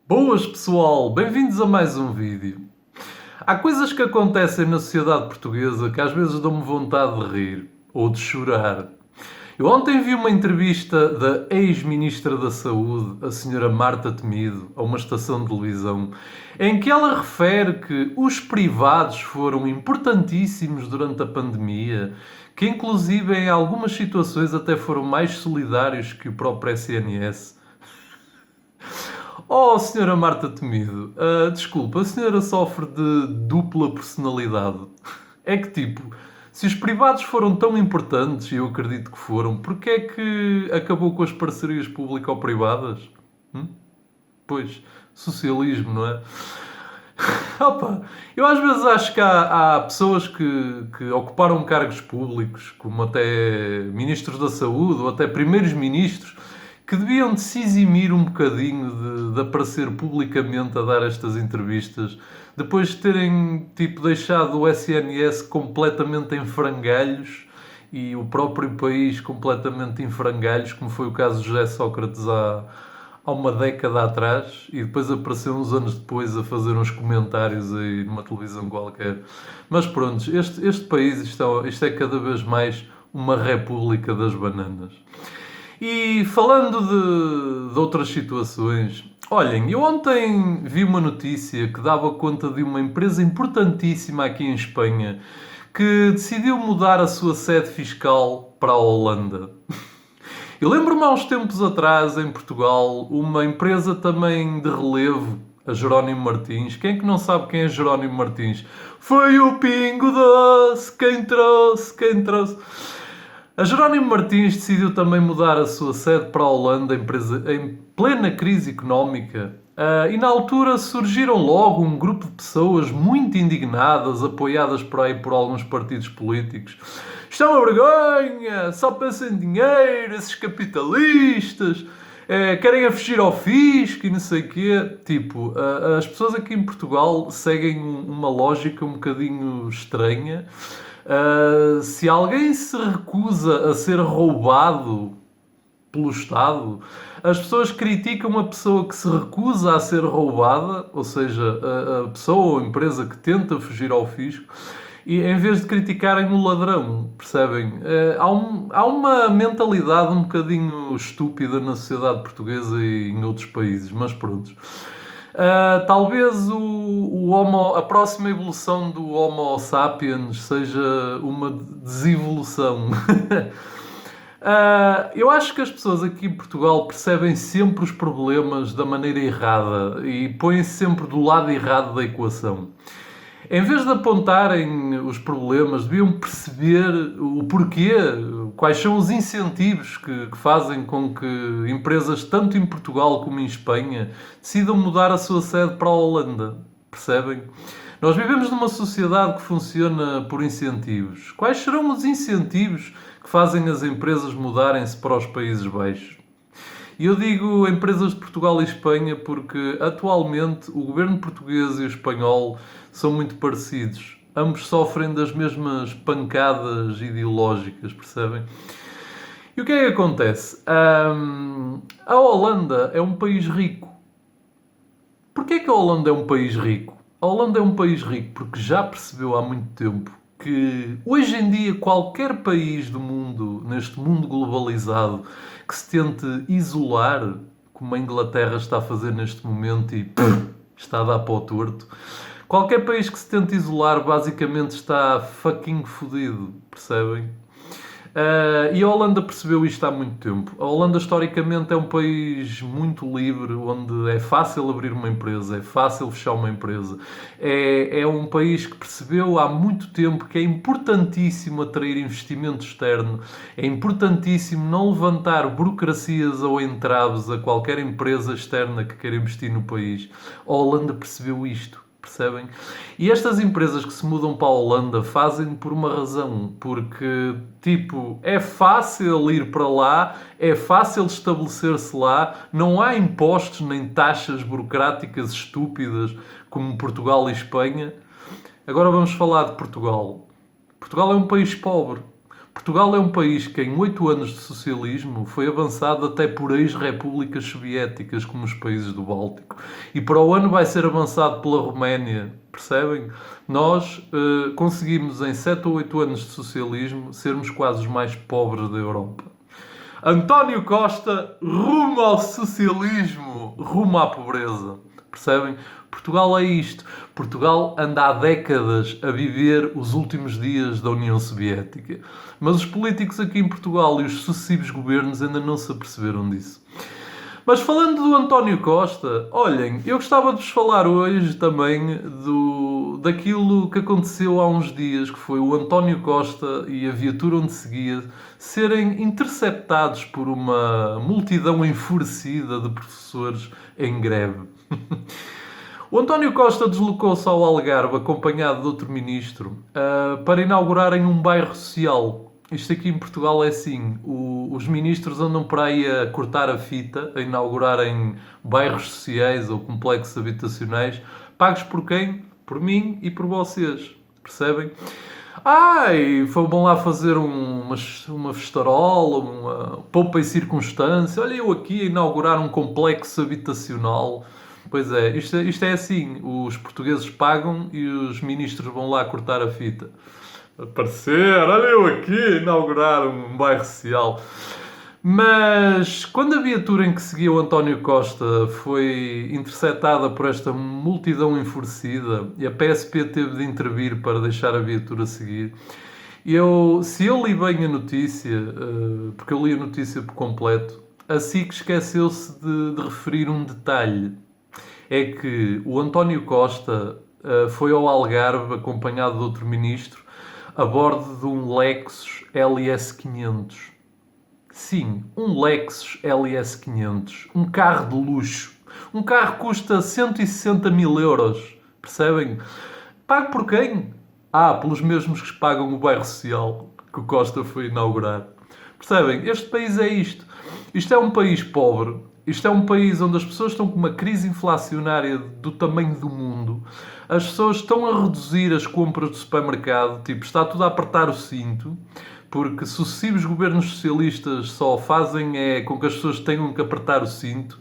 Boas pessoal, bem-vindos a mais um vídeo. Há coisas que acontecem na sociedade portuguesa que às vezes dão-me vontade de rir ou de chorar. Eu ontem vi uma entrevista da ex-ministra da Saúde, a senhora Marta Temido, a uma estação de televisão, em que ela refere que os privados foram importantíssimos durante a pandemia, que inclusive em algumas situações até foram mais solidários que o próprio SNS. Oh, senhora Marta Temido, desculpa, a senhora sofre de dupla personalidade. É que tipo, se os privados foram tão importantes, e eu acredito que foram, porquê é que acabou com as parcerias público-privadas? Pois, socialismo, não é? Opa, eu às vezes acho que há pessoas que ocuparam cargos públicos, como até ministros da saúde ou até primeiros ministros, que deviam de se eximir um bocadinho de aparecer publicamente a dar estas entrevistas, depois de terem tipo, deixado o SNS completamente em frangalhos e o próprio país completamente em frangalhos, como foi o caso de José Sócrates há uma década atrás, e depois apareceu uns anos depois a fazer uns comentários aí numa televisão qualquer. Mas pronto, este país, isto é cada vez mais uma república das bananas. E falando de outras situações, olhem, eu ontem vi uma notícia que dava conta de uma empresa importantíssima aqui em Espanha que decidiu mudar a sua sede fiscal para a Holanda. Eu lembro-me há uns tempos atrás, em Portugal, uma empresa também de relevo, a Jerónimo Martins. Quem é que não sabe quem é Jerónimo Martins? Foi o Pingo Doce, quem trouxe. A Jerónimo Martins decidiu também mudar a sua sede para a Holanda, em plena crise económica. E na altura surgiram logo um grupo de pessoas muito indignadas, apoiadas por aí por alguns partidos políticos. Isto é uma vergonha, só pensam em dinheiro, esses capitalistas, querem a fugir ao fisco e não sei o quê. Tipo, as pessoas aqui em Portugal seguem uma lógica um bocadinho estranha. Se alguém se recusa a ser roubado pelo Estado, as pessoas criticam a pessoa que se recusa a ser roubada, ou seja, a pessoa ou a empresa que tenta fugir ao fisco, e em vez de criticarem o ladrão, percebem? Há uma mentalidade um bocadinho estúpida na sociedade portuguesa e em outros países, mas pronto. Talvez a próxima evolução do Homo sapiens seja uma desevolução. Eu acho que as pessoas aqui em Portugal percebem sempre os problemas da maneira errada e põem-se sempre do lado errado da equação. Em vez de apontarem os problemas, deviam perceber o porquê, quais são os incentivos que fazem com que empresas, tanto em Portugal como em Espanha, decidam mudar a sua sede para a Holanda. Percebem? Nós vivemos numa sociedade que funciona por incentivos. Quais serão os incentivos que fazem as empresas mudarem-se para os Países Baixos? E eu digo empresas de Portugal e Espanha porque atualmente o governo português e o espanhol são muito parecidos. Ambos sofrem das mesmas pancadas ideológicas, percebem? E o que é que acontece? A Holanda é um país rico. Porquê que a Holanda é um país rico? A Holanda é um país rico porque já percebeu há muito tempo que hoje em dia qualquer país do mundo, neste mundo globalizado, que se tente isolar, como a Inglaterra está a fazer neste momento e está a dar para o torto, qualquer país que se tente isolar basicamente está fucking fodido, percebem? E a Holanda percebeu isto há muito tempo. A Holanda, historicamente, é um país muito livre, onde é fácil abrir uma empresa, é fácil fechar uma empresa. É um país que percebeu há muito tempo que é importantíssimo atrair investimento externo, é importantíssimo não levantar burocracias ou entraves a qualquer empresa externa que queira investir no país. A Holanda percebeu isto. Percebem? E estas empresas que se mudam para a Holanda fazem por uma razão, porque, tipo, é fácil ir para lá, é fácil estabelecer-se lá, não há impostos nem taxas burocráticas estúpidas como Portugal e Espanha. Agora vamos falar de Portugal. Portugal é um país pobre. Portugal é um país que em 8 anos de socialismo foi avançado até por ex-repúblicas soviéticas, como os países do Báltico. E para o ano vai ser avançado pela Roménia, percebem? Nós conseguimos em 7 ou 8 anos de socialismo sermos quase os mais pobres da Europa. António Costa, rumo ao socialismo, rumo à pobreza. Percebem? Portugal é isto. Portugal anda há décadas a viver os últimos dias da União Soviética. Mas os políticos aqui em Portugal e os sucessivos governos ainda não se aperceberam disso. Mas falando do António Costa, olhem, eu gostava de vos falar hoje também daquilo que aconteceu há uns dias, que foi o António Costa e a viatura onde seguia serem interceptados por uma multidão enfurecida de professores em greve. O António Costa deslocou-se ao Algarve acompanhado de outro ministro para inaugurarem um bairro social. Isto aqui em Portugal é assim, os ministros andam por aí a cortar a fita, a inaugurarem bairros sociais ou complexos habitacionais, pagos por quem? Por mim e por vocês, percebem? E vão lá fazer uma festarola, uma pompa e circunstância, olha eu aqui a inaugurar um complexo habitacional. Pois é, isto é assim, os portugueses pagam e os ministros vão lá cortar a fita. Aparecer, olha eu aqui, inaugurar um bairro social. Mas quando a viatura em que seguia o António Costa foi interceptada por esta multidão enfurecida e a PSP teve de intervir para deixar a viatura seguir, se eu li bem a notícia, porque eu li a notícia por completo, a SIC esqueceu-se de referir um detalhe. É que o António Costa foi ao Algarve acompanhado de outro ministro a bordo de um Lexus LS500. Sim, um Lexus LS500. Um carro de luxo. Um carro que custa 160 mil euros. Percebem? Pago por quem? Pelos mesmos que pagam o bairro social que o Costa foi inaugurar. Percebem? Este país é isto. Isto é um país pobre. Isto é um país onde as pessoas estão com uma crise inflacionária do tamanho do mundo. As pessoas estão a reduzir as compras do supermercado. Está tudo a apertar o cinto. Porque sucessivos governos socialistas só fazem com que as pessoas tenham que apertar o cinto.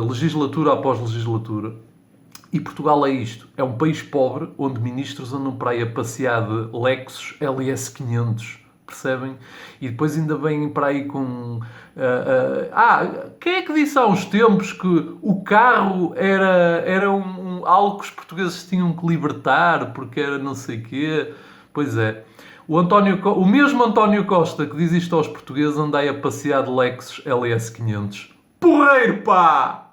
Legislatura após legislatura. E Portugal é isto. É um país pobre onde ministros andam para aí a passear de Lexus LS500. Percebem? E depois ainda vêm para aí com... quem é que disse há uns tempos que o carro era algo que os portugueses tinham que libertar porque era não sei quê? Pois é. O mesmo António Costa que diz isto aos portugueses anda aí a passear de Lexus LS500. Porreiro, pá!